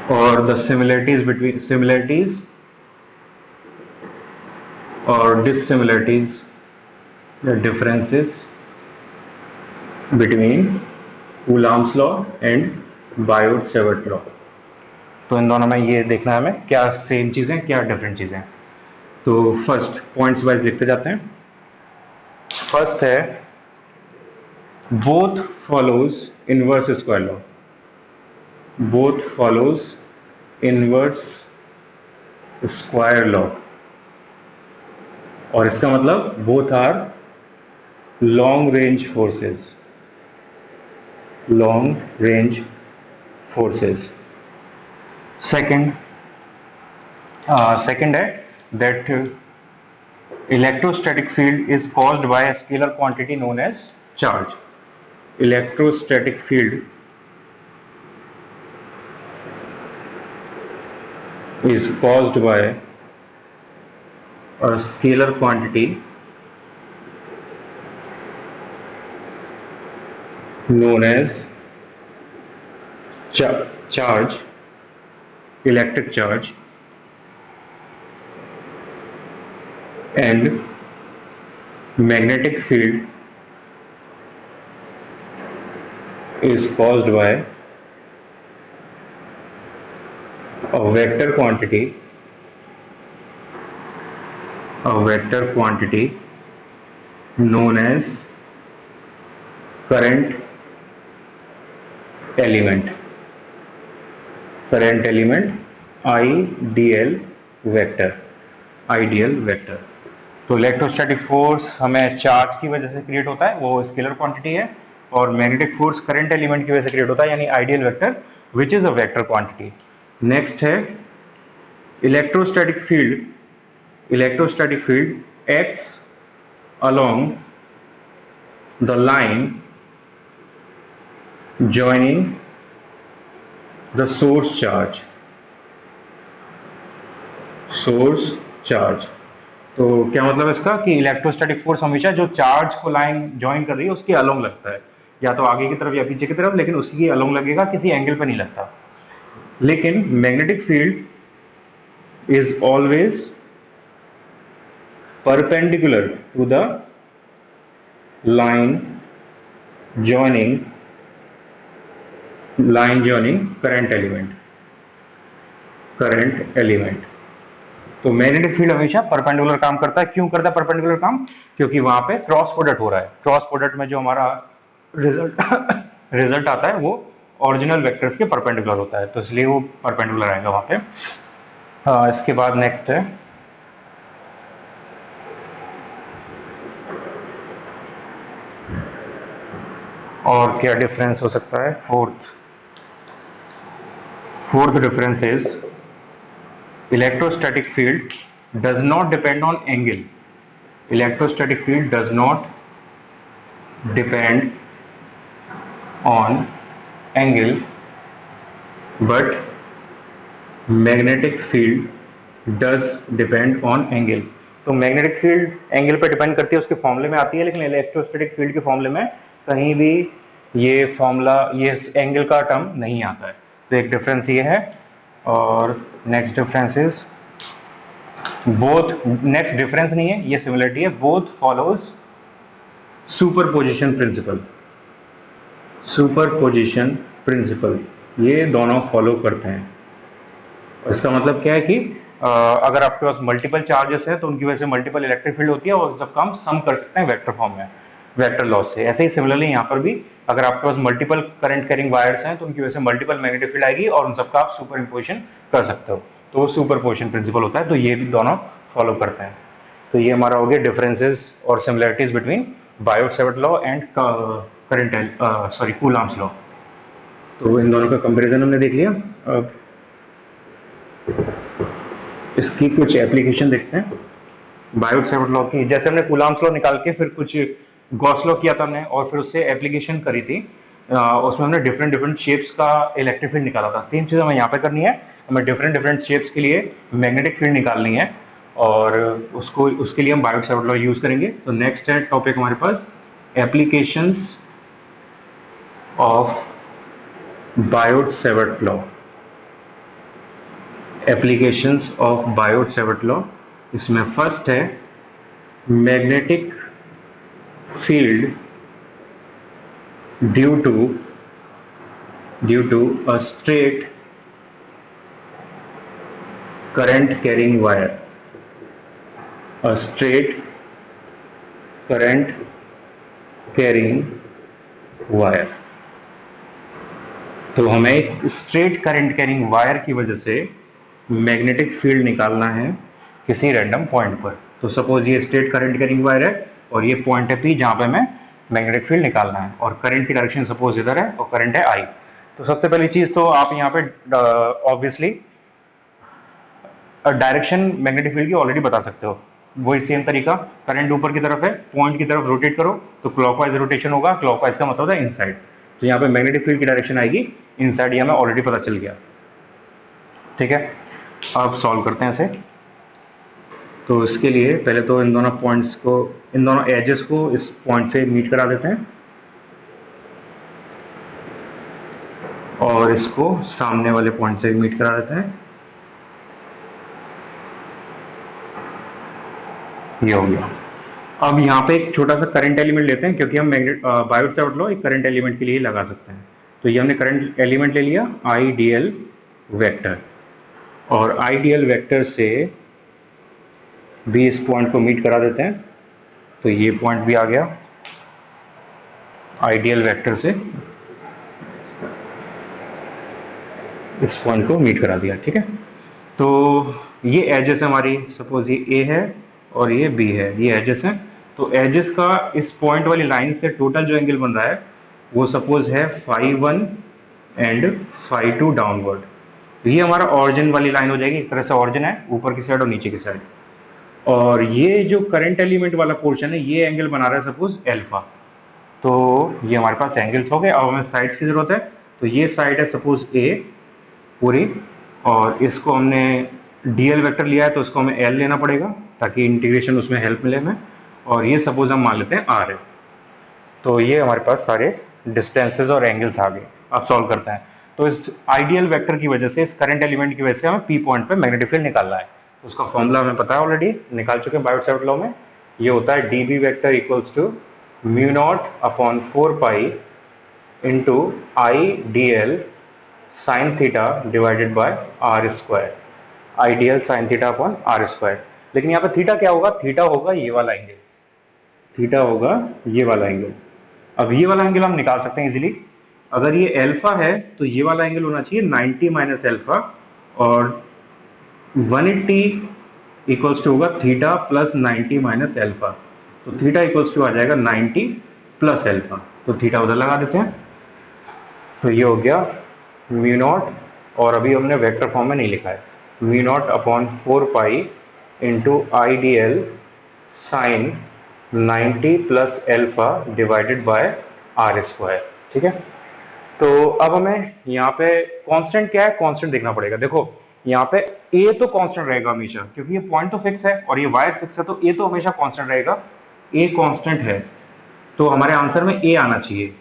or the similarities or dissimilarities, the differences between Coulomb's law and Biot-Savart law. तो इन दोनों में ये देखना है हमें क्या सेम चीजें क्या डिफरेंट चीजें। तो फर्स्ट पॉइंट्स वाइज लिखते जाते हैं। फर्स्ट है both follows inverse square law. Both follows inverse square law, और इसका मतलब both are long range forces. Long range forces. Second है that electrostatic field is caused by a scalar quantity known as charge. Electrostatic field is caused by a scalar quantity known as charge, electric charge, and magnetic field is caused by a vector quantity known as current element, ideal vector। तो electrostatic force हमें charge की वजह से create होता है, वो scalar quantity है, और मैग्नेटिक फोर्स करंट एलिमेंट की वजह से क्रिएट होता है, यानी ideal vector which is a vector quantity. Next है electrostatic field acts along the line joining the source charge। तो क्या मतलब इसका कि इलेक्ट्रोस्टैटिक फोर्स हमेशा जो चार्ज को लाइन ज्वाइन कर रही है उसके अलोंग लगता है, या तो आगे की तरफ या पीछे की तरफ, लेकिन उसकी अलोंग लगेगा, किसी एंगल पर नहीं लगता। लेकिन magnetic field is always perpendicular to the line joining current element। तो मैग्नेटिक फील्ड हमेशा परपेंडिकुलर काम करता है। क्यों करता है परपेंडिकुलर काम? क्योंकि वहां पे क्रॉस प्रोडक्ट हो रहा है। क्रॉस प्रोडक्ट में जो हमारा रिजल्ट आता है वो ओरिजिनल वेक्टर्स के परपेंडिकुलर होता है, तो इसलिए वो परपेंडिकुलर आएगा वहां पे। इसके बाद नेक्स्ट है और क्या डिफरेंस हो सकता है। Fourth difference is electrostatic field does not depend on angle. Electrostatic field does not depend on angle, but magnetic field does depend on angle. तो मैग्नेटिक फील्ड एंगल पर डिपेंड करती है, उसके फॉर्मूले में आती है, लेकिन इलेक्ट्रोस्टैटिक फील्ड के फॉर्मूले में कहीं भी ये फॉर्मूला, ये एंगल का टर्म नहीं आता है। तो एक डिफरेंस ये है। और next difference is next difference नहीं है, ये सिमिलरिटी है। बोथ फॉलोज सुपरपोजिशन प्रिंसिपल, ये दोनों फॉलो करते हैं। इसका मतलब क्या है कि अगर आपके पास मल्टीपल चार्जेस है तो उनकी वजह से मल्टीपल इलेक्ट्रिक फील्ड होती है, और सबका हम सम कर सकते हैं वेक्टर फॉर्म में, वेक्टर लॉस से। ऐसे ही सिमिलरली यहाँ पर भी अगर आपके पास मल्टीपल करंट कैरिंग वायर्स हैं तो उनकी वजह से मल्टीपल मैग्नेटिक फील्ड आएगी, और उन सबका आप सुपर इम्पोजिशन कर सकते हो, तो वो सुपर पोजिशन प्रिंसिपल होता है। तो ये भी दोनों फॉलो करते हैं। तो ये हमारा हो गया डिफरेंसेस और similarities between Biot-Savart law and Coulomb's law. तो इन दोनों का कंपेरिजन हमने देख लिया। अब इसकी कुछ एप्लीकेशन देखते हैं बायोट-सावर्ट लॉ की। जैसे हमने कूलॉम्स लॉ निकाल के फिर कुछ गॉस लॉ किया था हमने, और फिर उससे एप्लीकेशन करी थी, उसमें हमने डिफरेंट शेप्स का इलेक्ट्रिक फील्ड निकाला था। सेम चीज़ हमें यहाँ पे करनी है, हमें डिफरेंट शेप्स के लिए मैग्नेटिक फील्ड निकालनी है, और उसके लिए हम बायोट-सावर्ट लॉ यूज करेंगे। तो नेक्स्ट है टॉपिक हमारे पास applications of Biot Savart law. Applications of Biot Savart law. इसमें फर्स्ट है magnetic field due to a straight current carrying wire, a straight current carrying wire. तो हमें एक स्ट्रेट करंट कैरिंग वायर की वजह से मैग्नेटिक फील्ड निकालना है किसी रैंडम पॉइंट पर। तो सपोज ये स्ट्रेट करंट कैरिंग वायर है और ये पॉइंट है P जहां पे हमें मैग्नेटिक फील्ड निकालना है, और करंट की डायरेक्शन सपोज इधर है और करंट है I। तो सबसे पहली चीज तो आप यहाँ पे ऑब्वियसली डायरेक्शन मैग्नेटिक फील्ड की ऑलरेडी बता सकते हो। वही सेम तरीका, करंट ऊपर की तरफ है, पॉइंट की तरफ रोटेट करो तो क्लॉकवाइज रोटेशन होगा, क्लॉकवाइज का मतलब है इनसाइड। तो यहाँ पे मैग्नेटिक फील्ड की डायरेक्शन आएगी इनसाइड, ये हमें ऑलरेडी पता चल गया। ठीक है, अब सॉल्व करते हैं इसे। तो इसके लिए पहले तो इन दोनों पॉइंट्स को, इन दोनों एजेस को इस पॉइंट से मीट करा देते हैं और इसको सामने वाले पॉइंट से मीट करा देते हैं। ये हो गया। अब यहाँ पे एक छोटा सा करंट एलिमेंट लेते हैं, क्योंकि हम बायोट-सावर्ट लॉ एक करंट एलिमेंट के लिए लगा सकते हैं। तो ये हमने करंट एलिमेंट ले लिया IDL वेक्टर, और IDL वेक्टर से भी इस पॉइंट को मीट करा देते हैं। तो ये पॉइंट भी आ गया IDL वेक्टर से इस पॉइंट को मीट करा दिया। ठीक है, तो ये एजेस हमारी, सपोज ये A है और ये B है, ये एजेस हैं। तो एजेस का इस पॉइंट वाली लाइन से टोटल जो एंगल बन रहा है वो सपोज है φ1 एंड φ2 डाउनवर्ड। तो ये हमारा ऑरिजिन वाली लाइन हो जाएगी, एक तरह से ऑरिजिन है ऊपर की साइड और नीचे की साइड। और ये जो करंट एलिमेंट वाला पोर्शन है ये एंगल बना रहा है सपोज अल्फा। तो ये हमारे पास एंगल्स हो गए। अब हमें साइड्स की जरूरत है। तो ये साइड है सपोज A पूरी, और इसको हमने DL वेक्टर लिया है तो इसको हमें L लेना पड़ेगा ताकि इंटीग्रेशन उसमें हेल्प मिले हमें। और ये सपोज हम मान लेते हैं R है। तो ये हमारे पास सारे डिस्टेंसेस और एंगल्स आ गए। अब सॉल्व करते हैं। तो इस आइडियल वेक्टर की वजह से, इस करंट एलिमेंट की वजह से हमें P पॉइंट पे मैग्नेटिक फील्ड निकालना है। उसका फॉर्मूला हमें पता है, ऑलरेडी निकाल चुके हैं बायोट-सावर्ट लॉ में। ये होता है dB vector equals to μ0/4 into IDL sine theta divided by R square, ideal sine theta upon R square. लेकिन यहाँ पे थीटा क्या होगा? थीटा होगा ये वाला एंगल, थीटा होगा ये वाला एंगल। अब ये वाला एंगल हम निकाल सकते हैं इजीली। अगर ये अल्फा है तो ये वाला एंगल होना चाहिए 90 माइनस अल्फा, और 180 इक्वल्स टू होगा थीटा प्लस 90 माइनस अल्फा। तो थीटा इक्वल्स टू आ जाएगा 90 प्लस अल्फा। तो थीटा उधर लगा देते हैं। तो ये हो गया μ0, और अभी हमने वेक्टर फॉर्म में नहीं लिखा है, μ0/4 into IDL sine 90 plus alpha divided by R square. ठीक है, तो अब हमें यहाँ पे कांस्टेंट क्या है, कांस्टेंट देखना पड़ेगा। देखो यहाँ पे A तो कांस्टेंट रहेगा हमेशा, क्योंकि ये पॉइंट तो फिक्स है और ये वायर फिक्स है, तो A तो हमेशा कांस्टेंट रहेगा। A कांस्टेंट है तो हमारे आंसर में A आना चाहिए।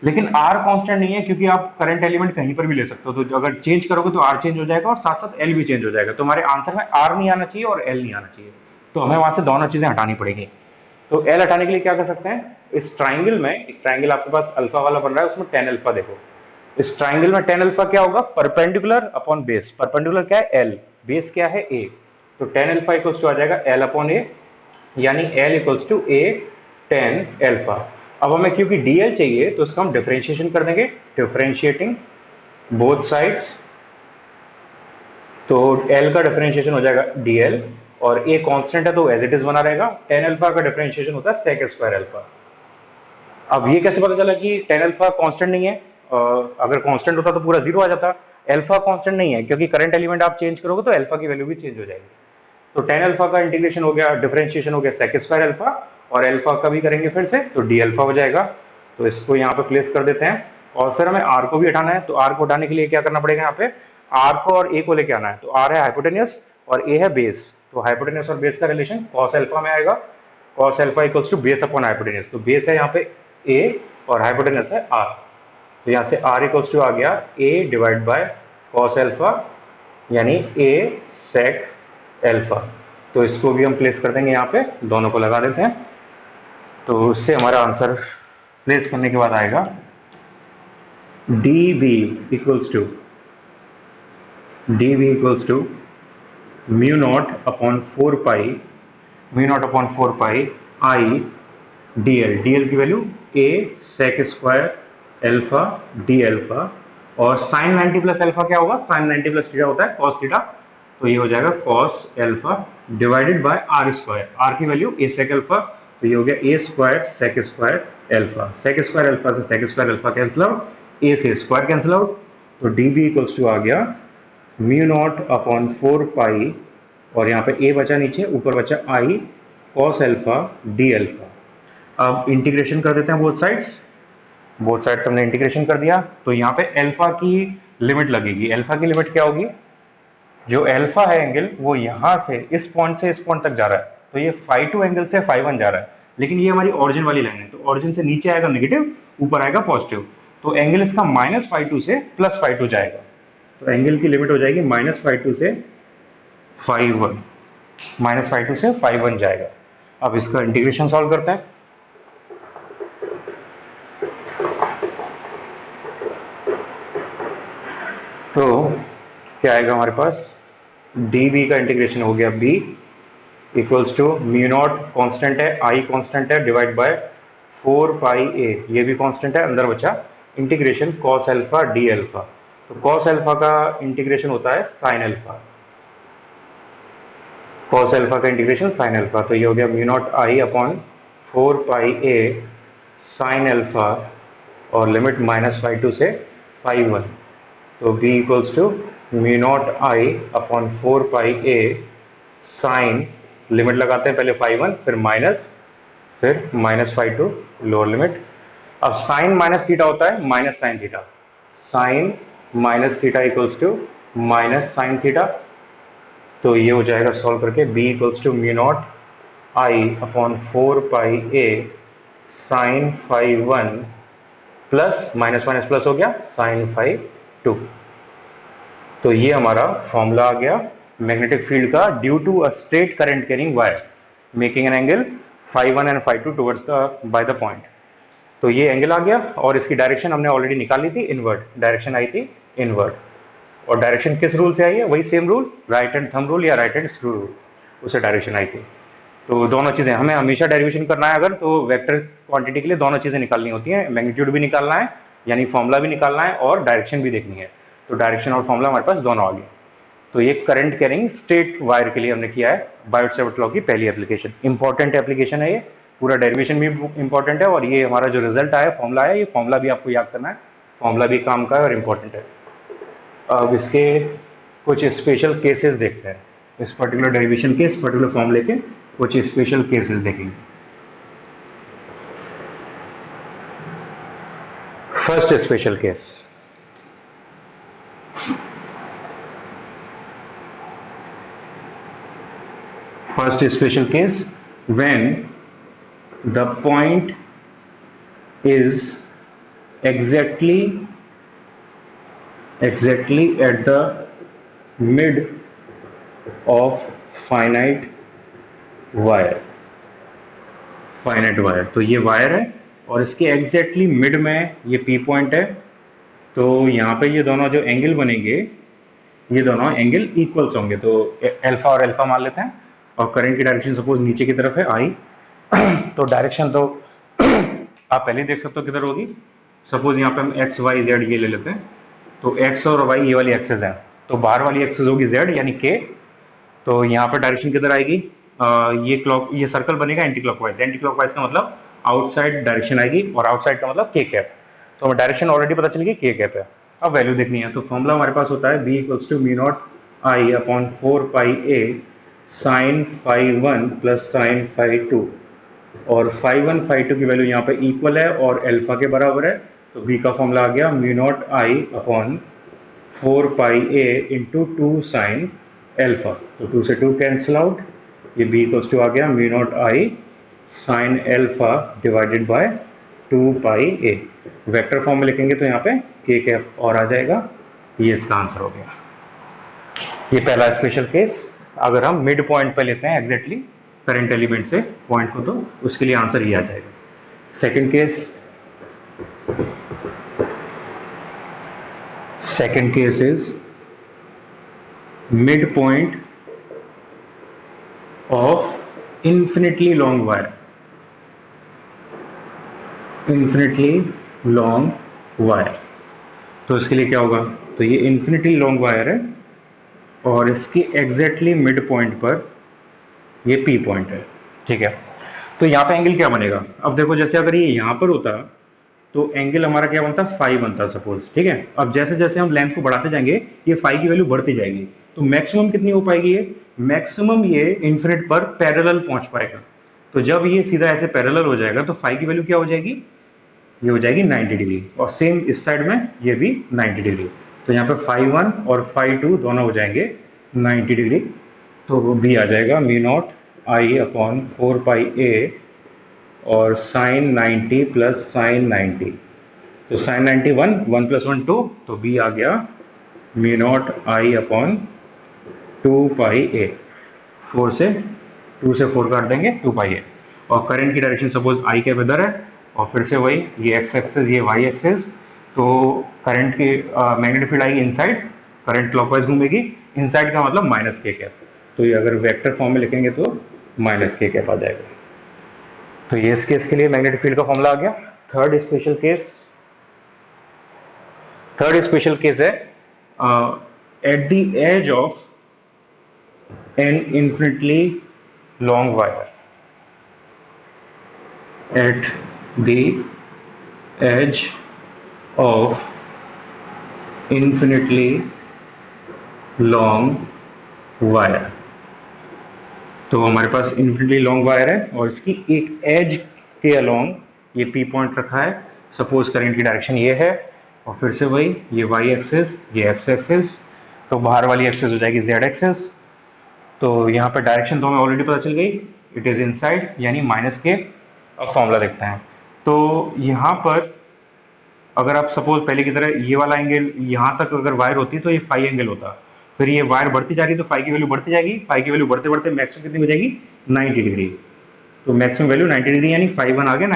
लेकिन R कांस्टेंट नहीं है, क्योंकि आप करंट एलिमेंट कहीं पर भी ले सकते हो। तो अगर चेंज करोगे तो R चेंज हो जाएगा और साथ साथ L भी चेंज हो जाएगा। तो हमारे आंसर में R नहीं आना चाहिए और L नहीं आना चाहिए। तो हमें वहां से दोनों चीजें हटानी पड़ेगी। तो L हटाने के लिए क्या कर सकते हैं? इस ट्राइंगल में, एक ट्राइंगल आपके पास अल्फा वाला बन रहा है, उसमें tan अल्फा देखो। इस ट्राइंगल में tan अल्फा क्या होगा? Perpendicular upon base. परपेंडिकुलर क्या है? L, बेस क्या है? A। तो tan अल्फा इक्वल्स टू आ जाएगा L अपॉन A, यानी L equals to A tan alpha. अब हमें क्योंकि DL चाहिए तो इसका हम डिफरेंशिएशन कर देंगे, डिफरेंशिएटिंग बोथ साइड्स। तो L का डिफरेंशिएशन हो जाएगा DL, और A कांस्टेंट है तो एज इट इज बना रहेगा। tan अल्फा का डिफरेंशिएशन होता है sec स्क्वायर अल्फा। अब ये कैसे पता चला कि tan अल्फा कांस्टेंट नहीं है? अगर कांस्टेंट होता तो पूरा जीरो आ जाता। अल्फा कांस्टेंट नहीं है, क्योंकि करंट एलिमेंट आप चेंज करोगे तो अल्फा की वैल्यू भी चेंज हो जाएगी। तो tan अल्फा का इंटीग्रेशन हो गया, डिफरेंशिएशन हो गया sec स्क्वायर अल्फा, और अल्फा का भी करेंगे फिर से तो d अल्फा हो जाएगा। तो इसको यहाँ पे प्लेस कर देते हैं, और फिर हमें r को भी हटाना है। तो r को हटाने के लिए क्या करना पड़ेगा? यहाँ पे r को और a को लेके आना है। तो r है हाइपोटेन्यूस और a है बेस। तो हाइपोटेन्यूस और बेस का रिलेशन cos अल्फा में आएगा। cos alpha equals to base upon hypotenuse. तो बेस है यहाँ पे a और हाइपोटेन्यूस है r। तो यहाँ से r इक्वल्स टू आ गया a divide by cos alpha यानी ए सेक एल्फा। तो इसको भी हम प्लेस कर देंगे यहाँ पे, दोनों को लगा देते हैं। तो उससे हमारा आंसर प्लेस करने के बाद आएगा D B equals to mu naught upon 4 pi I D L की value a sec square alpha D alpha, और साइन 90 प्लस एल्फा क्या होगा, साइन 90 प्लस थीटा होता है कॉस थीटा, तो ये हो जाएगा cos alpha divided by R square, R की वैल्यू ए सेक एल्फा, तो ये हो गया a square sec square alpha, sec square alpha से sec square alpha cancel out, a से स्क्वायर कैंसिल आउट, तो डी बी इक्वल्स टू आ गया म्यू नॉट अपॉन 4 पाई, और यहाँ पे ए बचा नीचे, ऊपर बचा I cos alpha D alpha. अब इंटीग्रेशन कर देते हैं बोथ साइड्स हमने इंटीग्रेशन कर दिया, तो यहाँ पे एल्फा की लिमिट लगेगी। एल्फा की लिमिट क्या होगी, जो एल्फा है एंगल वो यहाँ से इस पॉइंट तक जा रहा है, तो ये φ2 एंगल से φ1 जा रहा है, लेकिन ये हमारी ऑरिजिन वाली लाइन है, तो ऑरिजिन से नीचे आएगा नेगेटिव, ऊपर आएगा पॉजिटिव, तो एंगल इसका -φ2 से +φ2 जाएगा, तो एंगल की लिमिट हो जाएगी -φ2 से φ1 जाएगा। अब इसका इंटीग्रेशन सॉल्व करते हैं। तो क्या आएगा हमारे पास, डी बी का इंटीग्रेशन हो गया B equals to mu naught constant है, आई कॉन्स्टेंट है, डिवाइड बाय 4 पाई ए, ये भी कॉन्स्टेंट है, अंदर बचा integration cos alpha D alpha, तो कॉस एल्फा का इंटीग्रेशन होता है साइन एल्फा, कॉस एल्फा का इंटीग्रेशन साइन एल्फा, तो ये हो गया mu naught I upon 4 pi A sine alpha, और लिमिट -φ2 से φ1, तो b equals to mu naught I upon 4 pi A sine, limit लगाते हैं पहले φ1 फिर -φ2 लोअर लिमिट। अब साइन माइनस थीटा होता है minus sine theta, sine minus theta equals to minus sine theta, तो ये हो जाएगा सॉल्व करके b equals to mu naught I upon 4 pi A sine φ1 plus minus minus plus हो गया साइन φ2। तो ये हमारा फॉर्मूला आ गया मैग्नेटिक फील्ड का, due to a straight current carrying wire making an angle φ1 and φ2 towards the by the point. तो ये एंगल आ गया, और इसकी डायरेक्शन हमने ऑलरेडी निकाली थी, इनवर्ट डायरेक्शन आई थी इनवर्ट, और डायरेक्शन किस रूल से आई है, वही same rule, right hand thumb rule या राइट हैंड स्क्रू रूल, उससे डायरेक्शन आई थी। तो दोनों चीज़ें हमें हमेशा डेरिवेशन करना है अगर, तो वेक्टर क्वांटिटी के लिए दोनों चीज़ें निकालनी होती हैं, मैग्नीट्यूड भी निकालना है यानी फॉर्मूला भी निकालना है, और डायरेक्शन भी देखनी है, तो डायरेक्शन और फॉर्मूला हमारे पास दोनों आ गए। तो ये करंट कैरिंग स्ट्रेट वायर के लिए हमने किया है बायोट-सावर्ट लॉ की पहली एप्लीकेशन, इंपॉर्टेंट एप्लीकेशन है ये, पूरा डेरिवेशन भी इंपॉर्टेंट है, और ये हमारा जो रिजल्ट आया फॉर्मूला है, ये फॉर्मूला भी आपको याद करना है, फॉर्मूला भी काम का है और इम्पोर्टेंट है। अब इसके कुछ स्पेशल केसेस देखते हैं, इस पर्टिकुलर डेरिवेशन के, इस पर्टिकुलर फॉर्मूले के कुछ स्पेशल केसेस देखेंगे। First special case, when the point is exactly at the mid of finite wire, तो ये वायर है और इसके एग्जैक्टली मिड में ये पी पॉइंट है, तो यहाँ पे ये दोनों जो एंगल बनेंगे, ये दोनों एंगल इक्वल्स होंगे, तो अल्फा और अल्फा मान लेते हैं, और करंट की डायरेक्शन सपोज नीचे की तरफ है आई, तो डायरेक्शन तो आप पहले देख सकते हो किधर होगी, सपोज यहाँ पे हम एक्स वाई जेड ये ले लेते हैं, तो एक्स और वाई ये वाली एक्सेस है, तो बाहर वाली एक्सेस होगी जेड यानी के, तो यहाँ पर डायरेक्शन किधर आएगी, ये सर्कल बनेगा एंटी क्लॉकवाइज का मतलब आउटसाइड डायरेक्शन आएगी, और आउटसाइड का मतलब के कैप, तो हमें डायरेक्शन ऑलरेडी पता चल गई के कैप है। अब वैल्यू देखनी है, तो फॉर्मूला हमारे पास होता है B equals to mu naught I upon 4 pi A sine φ1 plus sine φ2, और φ1 φ2 की वैल्यू यहाँ पे इक्वल है और अल्फा के बराबर है, तो बी का फॉर्मूला आ गया mu naught I upon 4 pi A into 2 sign alpha, तो 2 से 2 कैंसिल आउट, ये बी इक्वल्स टू आ गया म्यू नॉट आई साइन एल्फा डिवाइडेड बाय 2 पाई ए। वेक्टर फॉर्म में लिखेंगे तो यहाँ पे के कैप और आ जाएगा, ये इसका आंसर हो गया। ये पहला स्पेशल केस। अगर हम मिड पॉइंट पे लेते हैं एग्जैक्टली करंट एलिमेंट से पॉइंट को, तो उसके लिए आंसर ये आ जाएगा। Second case is mid point of infinitely long wire. Infinitely long wire, तो इसके लिए क्या होगा, तो ये इन्फिनिटली लॉन्ग वायर है और इसके एग्जैक्टली मिड पॉइंट पर ये पी पॉइंट है, ठीक है। तो यहाँ पे एंगल क्या बनेगा, अब देखो जैसे अगर ये यहाँ पर होता तो एंगल हमारा क्या बनता, फाई बनता सपोज, ठीक है। अब जैसे जैसे हम लेंथ को बढ़ाते जाएंगे ये फाई की वैल्यू बढ़ती जाएगी, तो मैक्सिमम कितनी हो पाएगी, ये मैक्सिमम ये इन्फिनिट पर पैरेलल पहुंच पाएगा। तो जब ये सीधा ऐसे पैरेलल हो जाएगा तो फाई की वैल्यू क्या हो जाएगी, ये हो जाएगी 90 डिग्री, और सेम इस साइड में ये भी 90 डिग्री। तो यहाँ पे फाई 1 और फाई 2 दोनों हो जाएंगे 90 डिग्री। तो वो भी आ जाएगा mu naught I upon 4 pi ए और साइन 90 प्लस साइन 90। तो साइन 90 1 प्लस 1 2, तो बी आ गया मी नॉट आई अपॉन 2 पाई ए। 2 से 4 काट देंगे 2 पाई ए। और करंट की डायरेक्शन सपोज आई के इधर है, और फिर से वही ये एक्स एक्सेस ये वाई एक्सेस, तो करंट की मैग्नेटिक फील्ड आएगी इनसाइड, करंट क्लॉकवाइज घूमेगी, इनसाइड का मतलब माइनस के कैप। तो ये अगर वेक्टर फॉर्म में लिखेंगे तो माइनस के कैप आ जाएगा। तो ये इस केस के लिए मैग्नेटिक फील्ड का फॉर्मूला आ गया। थर्ड स्पेशल केस है at the edge of an infinitely long wire, at the edge of infinitely long wire. तो हमारे पास इन्फिनिटली लॉन्ग वायर है और इसकी एक एज के अलोंग ये पी पॉइंट रखा है। सपोज करंट की डायरेक्शन ये है, और फिर से वही ये वाई एक्सिस ये एक्स एक्सिस, तो बाहर वाली एक्सिस हो जाएगी जेड एक्सिस। तो यहाँ पर डायरेक्शन तो हमें ऑलरेडी पता चल गई, इट इज इनसाइड यानी माइनस के। अब फॉर्मूला देखते हैं। तो यहाँ पर अगर आप सपोज पहले की तरह ये वाला एंगल यहाँ तक अगर वायर होती तो ये फाई एंगल होता, फिर ये वायर बढ़ती जा रही तो फाई की वैल्यू बढ़ती जाएगी, फाई की वैल्यू बढ़ते बढ़ते मैक्सिमम कितनी हो जाएगी 90 डिग्री। तो मैक्सिमम वैल्यू 90 डिग्री यानी फाई 1 आ गया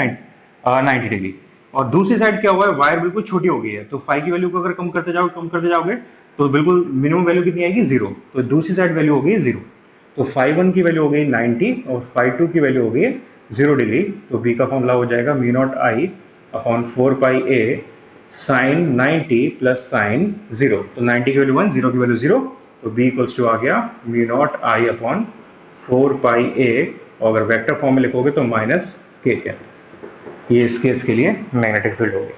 90 डिग्री। और दूसरी साइड क्या हुआ है, वायर बिल्कुल छोटी हो गई है, तो फाई की वैल्यू को अगर कम करते जाओगे तो बिल्कुल मिनिमम वैल्यू कितनी आएगी 0। तो दूसरी साइड वैल्यू हो गई 0। तो फाई 1 की वैल्यू हो गई 90 और फाई 2 की वैल्यू हो गई 0 डिग्री। तो बी का फॉर्मूला हो जाएगा mu naught I upon 4 pi A sine 90 plus sine 0। तो 90 की वैल्यू 1, 0 की वैल्यू 0, तो बी इक्वल्स टू आ गया मी नॉट आई अपॉन 4 पाई ए, और अगर वेक्टर फॉर्म में लिखोगे तो माइनस के कैप। ये इस केस के लिए मैग्नेटिक फील्ड होगी।